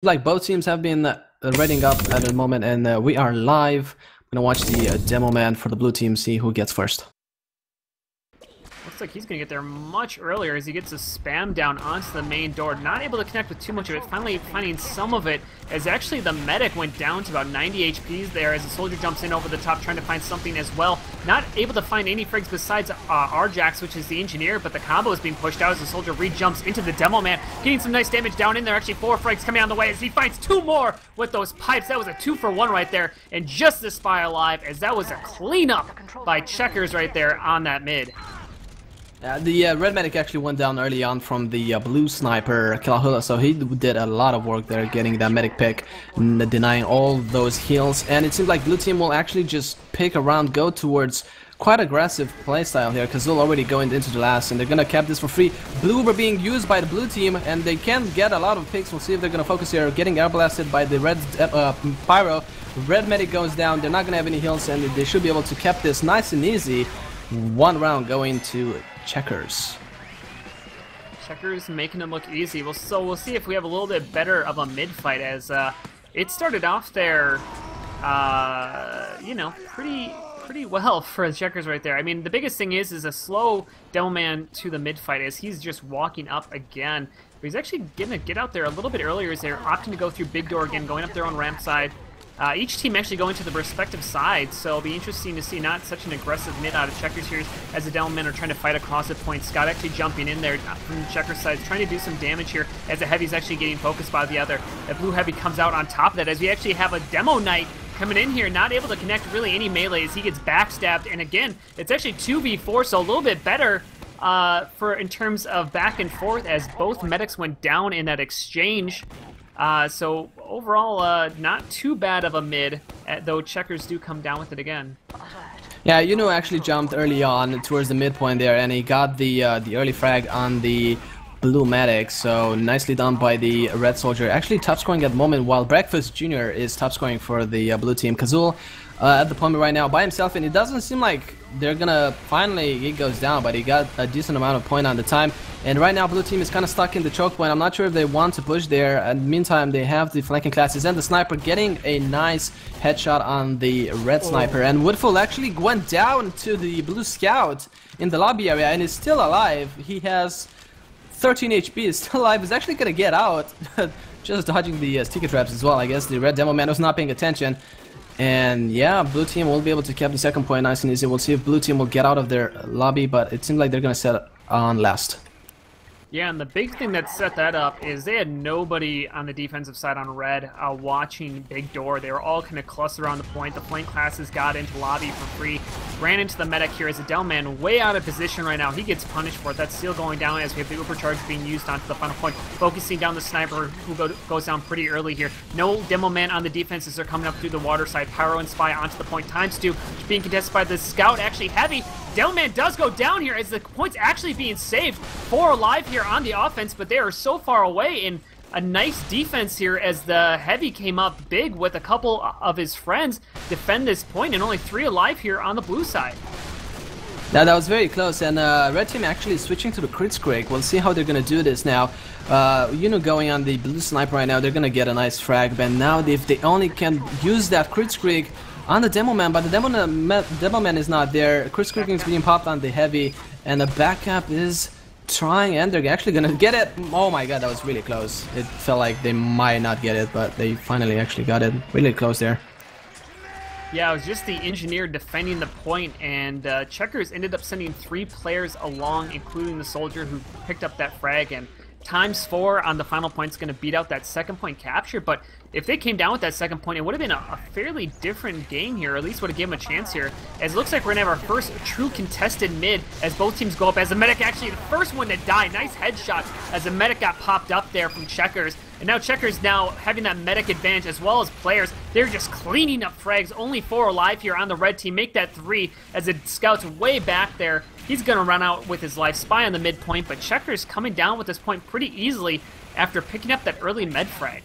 Like both teams have been rating up at the moment, and we are live. I'm gonna watch the demo man for the blue team, see who gets first. Looks like he's going to get there much earlier as he gets a spam down onto the main door. Not able to connect with too much of it. Finally finding some of it as actually the medic went down to about 90 HPs there as the soldier jumps in over the top trying to find something as well. Not able to find any frags besides Rjax, which is the engineer, but the combo is being pushed out as the soldier re-jumps into the demo man. Getting some nice damage down in there. Actually 4 frags coming on the way as he finds 2 more with those pipes. That was a 2-for-1 right there. And just the spy alive as that was a cleanup by Checkers right there on that mid. The red medic actually went down early on from the blue sniper Kalahula, so he did a lot of work there getting that medic pick, denying all those heals, and it seems like blue team will actually just pick around, go towards quite aggressive playstyle here, because they'll already going into the last, and they're gonna cap this for free. Blue were being used by the blue team, and they can get a lot of picks. We'll see if they're gonna focus here, getting air blasted by the red pyro. Red medic goes down, they're not gonna have any heals, and they should be able to cap this nice and easy. 1 round going to Checkers. Checkers making them look easy. So we'll see if we have a little bit better of a mid fight as it started off there, you know, pretty well for the Checkers right there. I mean, the biggest thing is a slow demo man to the mid fight as he's just walking up again. But he's actually gonna get out there a little bit earlier as they're opting to go through big door again, going up their own ramp side. Each team actually going to the respective sides, so it'll be interesting to see not such an aggressive mid out of Checkers here as the Devilmen are trying to fight across the point. Scott actually jumping in there from the Checkers side, trying to do some damage here as the Heavy's actually getting focused by the other. The Blue Heavy comes out on top of that as we actually have a Demo Knight coming in here, not able to connect really any melee as he gets backstabbed, and again, it's actually 2v4, so a little bit better in terms of back and forth as both medics went down in that exchange. So overall, not too bad of a mid, though Checkers do come down with it again. Yeah, actually jumped early on towards the midpoint there, and he got the early frag on the blue medic, so nicely done by the red soldier. Actually top scoring at the moment, while Breakfast Jr. is top scoring for the blue team. Kazul at the point right now by himself, and it doesn't seem like they're gonna finally, he goes down, but he got a decent amount of point on the time. And right now blue team is kind of stuck in the choke point. I'm not sure if they want to push there. In the meantime, they have the flanking classes and the sniper getting a nice headshot on the red sniper. And Woodful actually went down to the blue scout in the lobby area and is still alive. He has 13 HP, is still alive, is actually gonna get out. Just dodging the sticky traps as well. I guess the red demo man was not paying attention. And yeah, blue team will be able to cap the second point nice and easy. We'll see if blue team will get out of their lobby, but it seems like they're gonna set on last. Yeah, and the big thing that set that up is they had nobody on the defensive side on red watching big door. They were all kind of clustered around the point. The flank classes got into lobby for free. Ran into the medic here as a Delman way out of position right now. He gets punished for it. That's Seal going down as we have the Ubercharge being used onto the final point. Focusing down the sniper who goes down pretty early here. No demo man on the defenses are coming up through the water side. Pyro and Spy onto the point. ×2 being contested by the Scout. Actually Heavy. Delman does go down here as the point's actually being saved. 4 alive here on the offense, but they are so far away in a nice defense here as the Heavy came up big with a couple of his friends defend this point, and only 3 alive here on the blue side. Now that was very close, and red team actually switching to the crit scrake. We'll see how they're gonna do this now. Going on the blue sniper right now, they're gonna get a nice frag, but now if they only can use that crit scrake on the demo man, but the demo man is not there. Crit scraking is being popped on the Heavy, and the backup is trying, and they're actually gonna get it. Oh my god, that was really close. It felt like they might not get it, but they finally actually got it. Really close there. Yeah, it was just the engineer defending the point, and Checkers ended up sending 3 players along, including the soldier who picked up that frag, and ×4 on the final point is going to beat out that second point capture. But if they came down with that second point, it would have been a fairly different game here, or at least would have given them a chance here. As it looks like we're going to have our first true contested mid as both teams go up, as the medic actually the first one to die. Nice headshot as the medic got popped up there from Checkers. And now Checkers now having that medic advantage as well as players. They're just cleaning up frags. Only 4 alive here on the red team. Make that 3 as the Scout's way back there. He's going to run out with his life. Spy on the midpoint, but Checkers coming down with this point pretty easily after picking up that early med frag.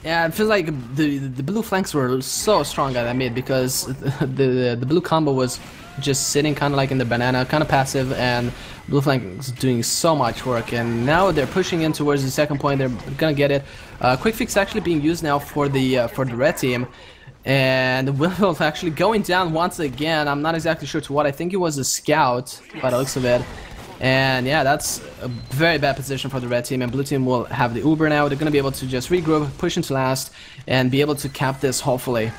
Yeah, it feels like the blue flanks were so strong at that mid because the blue combo was just sitting kind of like in the banana, kind of passive, and blue flank is doing so much work. And now they're pushing in towards the second point. They're gonna get it. Quick fix actually being used now for the red team. And Will's actually going down once again. I'm not exactly sure to what. I think it was a scout by the looks of it. And yeah, that's a very bad position for the red team. And blue team will have the Uber now. They're going to be able to just regroup, push into last, and be able to cap this, hopefully.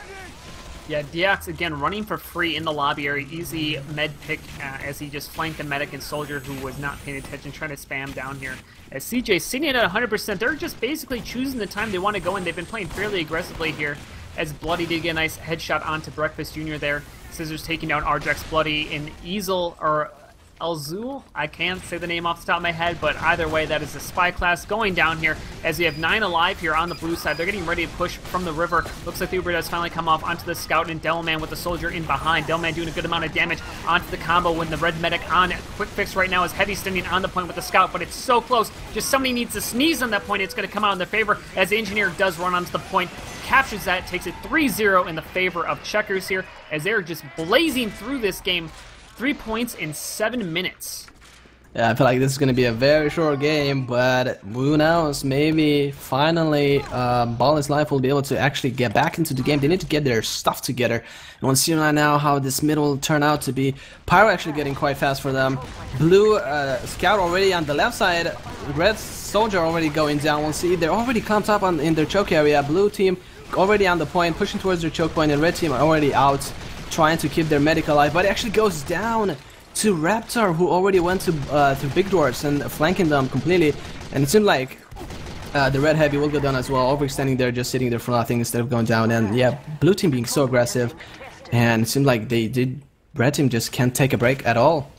Yeah, Deox again running for free in the lobby area. Easy med pick as he just flanked the medic and soldier who was not paying attention, trying to spam down here. As CJ sitting at 100%, they're just basically choosing the time they want to go in. They've been playing fairly aggressively here. As Bloody did get a nice headshot onto Breakfast Jr. there. Scissors taking down Arjax Bloody in Easel, or Elzul? I can't say the name off the top of my head, but either way, that is a spy class going down here as we have 9 alive here on the blue side. They're getting ready to push from the river. Looks like the Uber does finally come off onto the scout, and Devilman with the soldier in behind. Devilman doing a good amount of damage onto the combo when the red medic on. Quick fix right now is Heavy standing on the point with the scout, but it's so close. Just somebody needs to sneeze on that point. It's going to come out in their favor as the engineer does run onto the point. Captures that, takes it 3-0 in the favor of Checkers here as they're just blazing through this game. 3 points in 7 minutes. Yeah, I feel like this is going to be a very short game, but who knows, maybe finally Ball is Life will be able to actually get back into the game. They need to get their stuff together. And we'll see right now how this mid will turn out to be. Pyro actually getting quite fast for them. Blue Scout already on the left side. Red Soldier already going down. We'll see. They're already clumped up in their choke area. Blue team already on the point, pushing towards their choke point, and red team are already out, trying to keep their medic alive, but it actually goes down to Raptor, who already went to Big Dwarfs and flanking them completely. And it seemed like the red heavy will go down as well, overextending there, just sitting there for nothing instead of going down. And yeah, blue team being so aggressive, and it seemed like red team just can't take a break at all.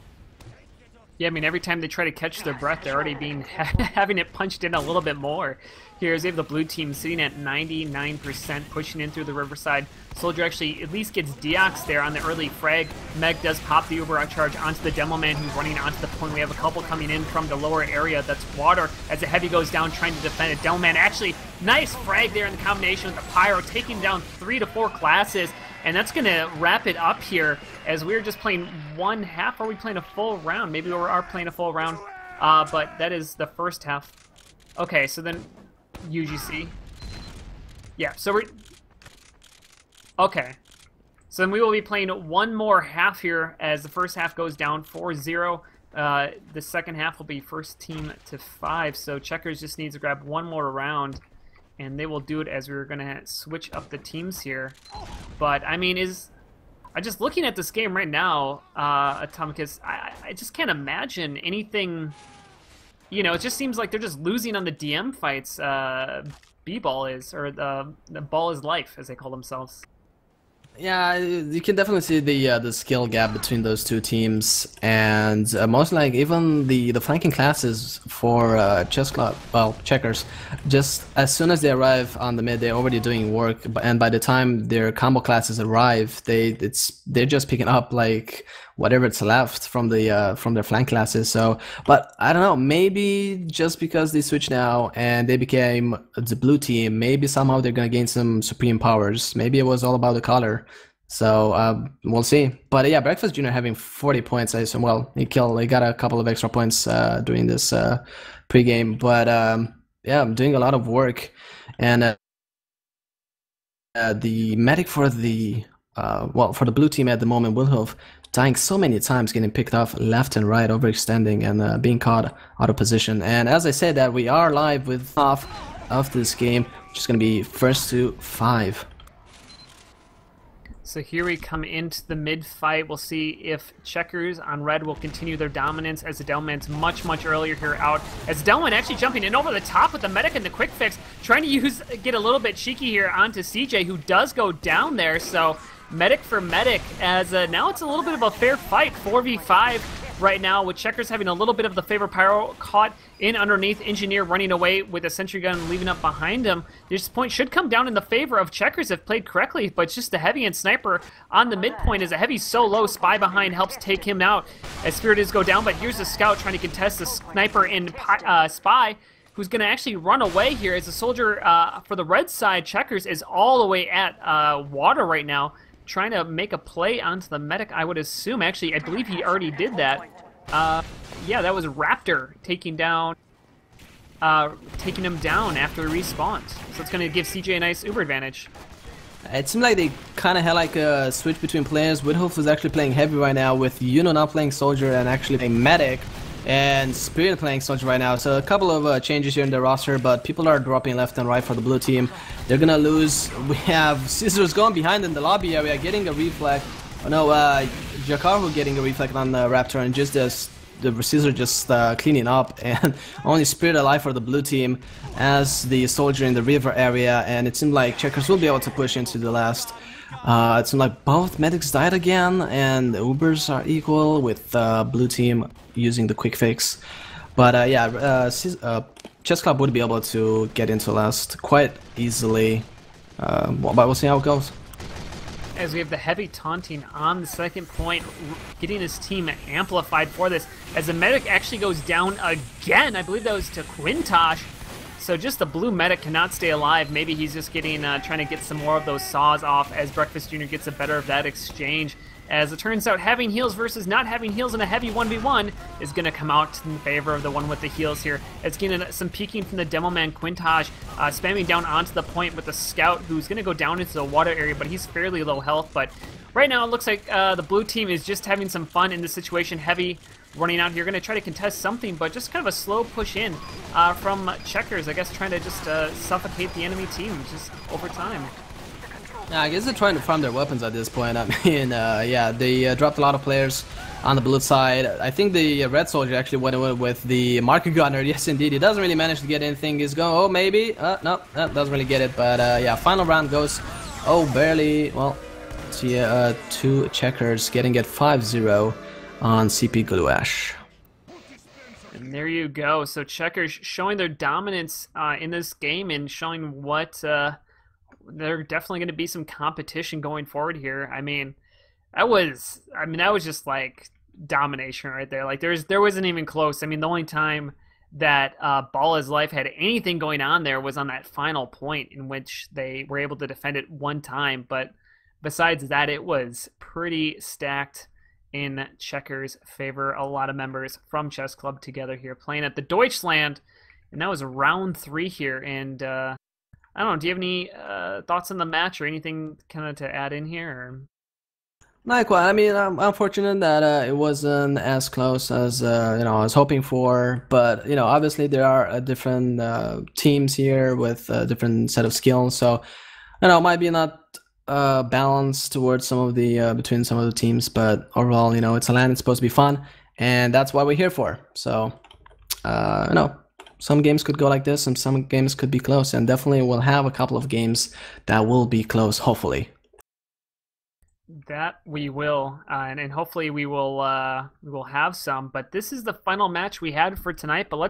Yeah, I mean, every time they try to catch their breath, they're already having it punched in a little bit more. Here's the blue team sitting at 99%, pushing in through the riverside. Soldier actually at least gets Deox there on the early frag. Meg does pop the Uber charge onto the Demo Man, who's running onto the point. We have a couple coming in from the lower area. That's water as the heavy goes down trying to defend it. Demo Man actually nice frag there in the combination with the Pyro, taking down 3 to 4 classes. And that's going to wrap it up here as we're just playing one half. Are we playing a full round? Maybe we are playing a full round, but that is the first half. Okay, so then UGC. Yeah, so we're... Okay. So then we will be playing one more half here as the first half goes down 4-0. The second half will be first team to 5, so Checkers just needs to grab one more round, and they will do it as we're going to switch up the teams here. But, I mean, I'm just looking at this game right now, Atomicus, I just can't imagine anything, you know, it just seems like they're just losing on the DM fights, B-Ball is, or the Ball is Life, as they call themselves. Yeah, you can definitely see the skill gap between those two teams, and most like even the flanking classes for Checkers, just as soon as they arrive on the mid, they're already doing work, and by the time their combo classes arrive, they're just picking up like whatever it's left from their flank classes. So, but I don't know, maybe just because they switched now and they became the blue team, maybe somehow they're gonna gain some supreme powers. Maybe it was all about the color. So we'll see. But yeah, Breakfast Jr. having 40 points, I assume. Well, he got a couple of extra points during this pregame. But yeah, I'm doing a lot of work, and the medic for the for the blue team at the moment, Wilhelm, dying so many times, getting picked off left and right, overextending, and being caught out of position. And as I said, that we are live with half of this game, which is going to be first to 5. So here we come into the mid-fight. We'll see if Checkers on red will continue their dominance as the Delman's much earlier here out. As Delman actually jumping in over the top with the medic and the quick fix, trying to get a little bit cheeky here onto CJ, who does go down there. So medic for medic, as now it's a little bit of a fair fight, 4v5 right now, with Checkers having a little bit of the favor. Pyro caught in underneath, Engineer running away with a sentry gun leaving up behind him. This point should come down in the favor of Checkers if played correctly, but it's just the heavy and sniper on the midpoint as a heavy so low, spy behind helps take him out as Spirit is go down. But here's the scout trying to contest the sniper and spy, who's going to actually run away here as the soldier for the red side, Checkers, is all the way at water right now. trying to make a play onto the medic, I would assume. Actually, I believe he already did that. Yeah, that was Raptor taking him down after he respawned. So it's going to give CJ a nice uber advantage. It seemed like they kind of had like a switch between players. Woodhoof is actually playing heavy right now, with Yuno not playing soldier and actually playing medic, and Spirit playing soldier right now. So a couple of changes here in the roster, but people are dropping left and right for the blue team. They're gonna lose. We have Scissors going behind in the lobby area, getting a reflect. Oh no, Jakaru getting a reflect on the Raptor, and just the Scissor just cleaning up, and only Spirit alive for the blue team as the soldier in the river area. And it seemed like Checkers will be able to push into the last. It seemed like both medics died again, and the Ubers are equal with blue team using the quick fix. But yeah, Chess Club would be able to get into last quite easily, but we'll see how it goes. As we have the heavy taunting on the second point, getting his team amplified for this. As the medic actually goes down again, I believe that was to Quintosh. So just the blue medic cannot stay alive. Maybe he's just getting trying to get some more of those saws off as Breakfast Jr. gets the better of that exchange. As it turns out, having heals versus not having heals in a heavy 1v1 is going to come out in favor of the one with the heals here. It's getting some peeking from the demo man Quintosh, spamming down onto the point with the scout, who's going to go down into the water area, but he's fairly low health. But right now it looks like the blue team is just having some fun in this situation. Heavy running out here, going to try to contest something, but just kind of a slow push in from Checkers, I guess, trying to just suffocate the enemy team just over time. Yeah, I guess they're trying to farm their weapons at this point. I mean, yeah, they dropped a lot of players on the blue side. I think the red soldier actually went away with the market gunner. Yes, indeed. He doesn't really manage to get anything. He's going, oh, maybe. No, doesn't really get it. But yeah, final round goes, oh, barely. Well, see, two Checkers getting it 5-0 on CP Guluash. And there you go. So Checkers showing their dominance in this game and showing what... There's definitely going to be some competition going forward here. I mean, that was just like domination right there. Like there wasn't even close. I mean, the only time that Bala's life had anything going on there was on that final point in which they were able to defend it one time. But besides that, it was pretty stacked in Checkers' favor. A lot of members from Chess Club together here playing at the DeutschLAN, and that was round 3 here. And I don't know, do you have any thoughts on the match or anything kind of to add in here? Or? Not quite. I mean, I'm fortunate that it wasn't as close as you know, I was hoping for. But you know, obviously there are different teams here with a different set of skills. So you know, it might be not balanced towards some of the between some of the teams. But overall, you know, it's a LAN. It's supposed to be fun, and that's what we're here for. So you know. Some games could go like this, and some games could be close, and definitely we'll have a couple of games that will be close, hopefully. That we will, and hopefully we will have some. But this is the final match we had for tonight. But let's